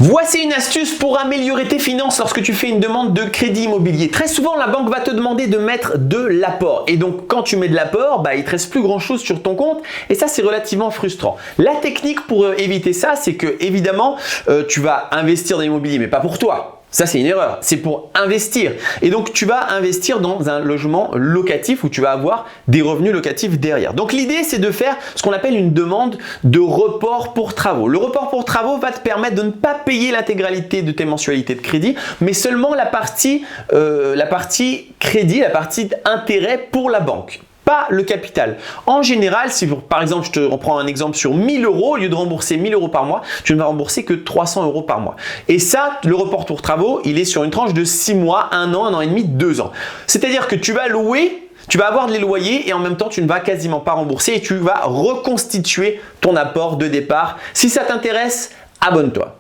Voici une astuce pour améliorer tes finances lorsque tu fais une demande de crédit immobilier. Très souvent, la banque va te demander de mettre de l'apport. Et donc, quand tu mets de l'apport, il ne te reste plus grand chose sur ton compte. Et ça, c'est relativement frustrant. La technique pour éviter ça, c'est que évidemment, tu vas investir dans l'immobilier, mais pas pour toi. Ça, c'est une erreur. C'est pour investir. Et donc, tu vas investir dans un logement locatif où tu vas avoir des revenus locatifs derrière. Donc, l'idée, c'est de faire ce qu'on appelle une demande de report pour travaux. Le report pour travaux va te permettre de ne pas payer l'intégralité de tes mensualités de crédit, mais seulement la partie crédit, la partie intérêt pour la banque. Pas le capital. En général, si par exemple, je te reprends un exemple sur 1000 euros, au lieu de rembourser 1000 euros par mois, tu ne vas rembourser que 300 euros par mois. Et ça, le report pour travaux, il est sur une tranche de 6 mois, 1 an et demi, 2 ans. C'est-à-dire que tu vas louer, tu vas avoir les loyers et en même temps, tu ne vas quasiment pas rembourser et tu vas reconstituer ton apport de départ. Si ça t'intéresse, abonne-toi.